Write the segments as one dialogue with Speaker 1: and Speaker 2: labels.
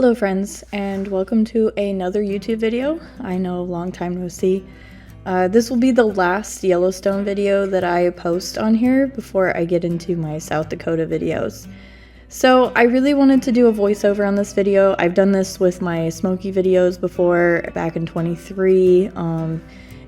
Speaker 1: Hello friends, and welcome to another YouTube video. I know, long time no see. This will be the last Yellowstone video that I post on here before I get into my South Dakota videos. So I really wanted to do a voiceover on this video. I've done this with my Smoky videos before, back in 23,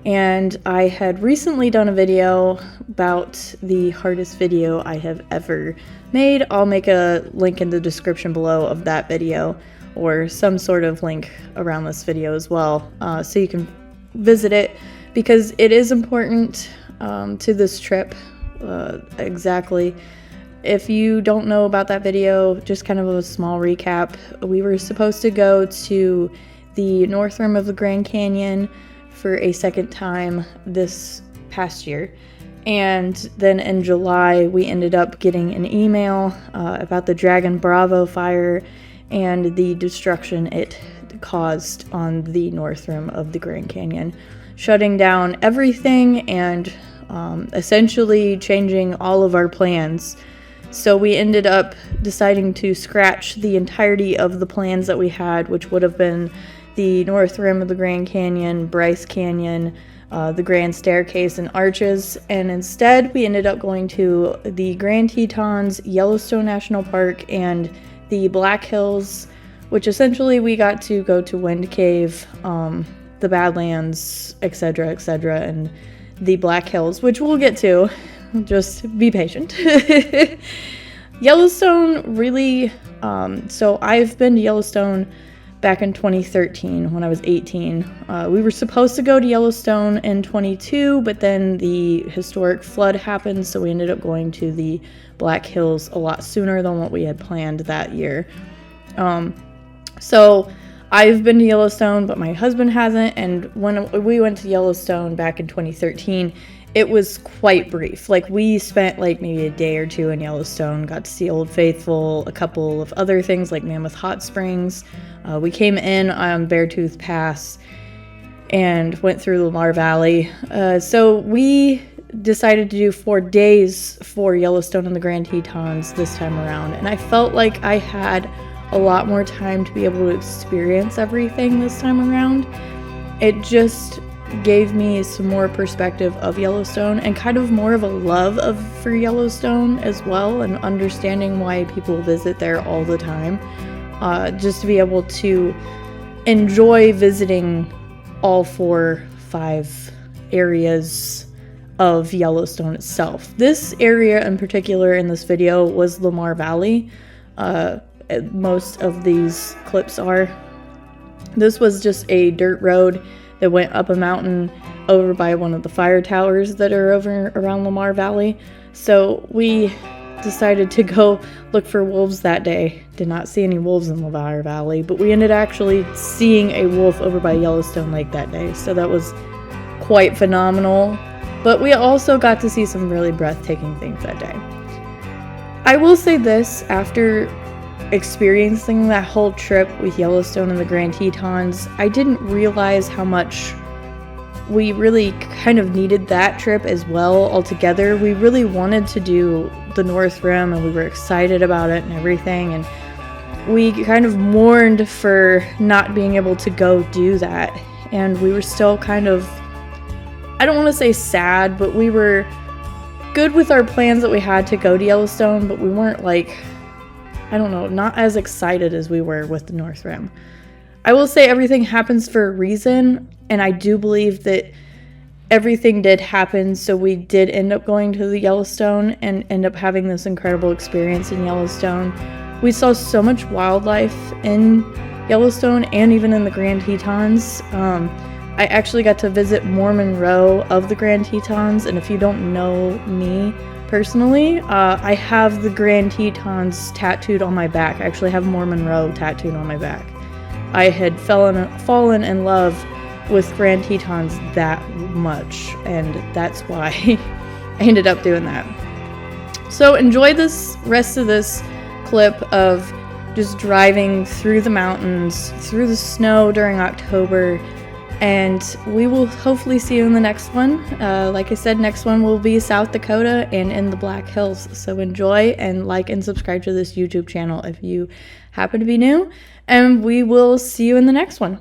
Speaker 1: and I had recently done a video about the hardest video I have ever made. I'll make a link in the description below of that video, or some sort of link around this video as well, so you can visit it, because it is important to this trip. Exactly. If you don't know about that video, just kind of a small recap. We were supposed to go to the North Rim of the Grand Canyon for a second time this past year. And then in July, we ended up getting an email about the Dragon Bravo fire and the destruction it caused on the North Rim of the Grand Canyon, shutting down everything and essentially changing all of our plans. So we ended up deciding to scratch the entirety of the plans that we had, which would have been the North Rim of the Grand Canyon, Bryce Canyon, the Grand Staircase and Arches, and instead we ended up going to the Grand Tetons, Yellowstone National Park, and the Black Hills, which essentially we got to go to Wind Cave, the Badlands, etc., and the Black Hills, which we'll get to. Just be patient. Yellowstone really, so I've been to Yellowstone back in 2013 when I was 18. We were supposed to go to Yellowstone in 22, but then the historic flood happened, so we ended up going to the Black Hills a lot sooner than what we had planned that year. So I've been to Yellowstone, but my husband hasn't, and when we went to Yellowstone back in 2013, it was quite brief. Like, we spent like maybe a day or two in Yellowstone, got to see Old Faithful, a couple of other things like Mammoth Hot Springs. We came in on Beartooth Pass and went through Lamar Valley. So we decided to do 4 days for Yellowstone and the Grand Tetons this time around, and I felt like I had a lot more time to be able to experience everything this time around. It just gave me some more perspective of Yellowstone and kind of more of a love for Yellowstone as well, and understanding why people visit there all the time. Just to be able to enjoy visiting all 4-5 areas of Yellowstone itself. This area in particular in this video was Lamar Valley. Most of these clips are. This was just a dirt road that went up a mountain over by one of the fire towers that are over around Lamar Valley. So we decided to go look for wolves that day. Did not see any wolves in Lamar Valley, but we ended actually seeing a wolf over by Yellowstone Lake that day. So that was quite phenomenal. But we also got to see some really breathtaking things that day. I will say this, after experiencing that whole trip with Yellowstone and the Grand Tetons, I didn't realize how much we really kind of needed that trip as well altogether. We really wanted to do the North Rim, and we were excited about it and everything, and we kind of mourned for not being able to go do that. And we were still kind of, I don't want to say sad, but we were good with our plans that we had to go to Yellowstone, but we weren't like, I don't know, not as excited as we were with the North Rim. I will say everything happens for a reason, and I do believe that everything did happen, so we did end up going to the Yellowstone and end up having this incredible experience in Yellowstone. We saw so much wildlife in Yellowstone and even in the Grand Tetons. I actually got to visit Mormon Row of the Grand Tetons, and if you don't know me personally, I have the Grand Tetons tattooed on my back. I actually have Mormon Row tattooed on my back. I had fallen in love with Grand Tetons that much, and that's why I ended up doing that. So enjoy this rest of this clip of just driving through the mountains, through the snow during October, And we will hopefully see you in the next one. Like I said, next one will be South Dakota and in the Black Hills. So enjoy and like and subscribe to this YouTube channel if you happen to be new. And we will see you in the next one.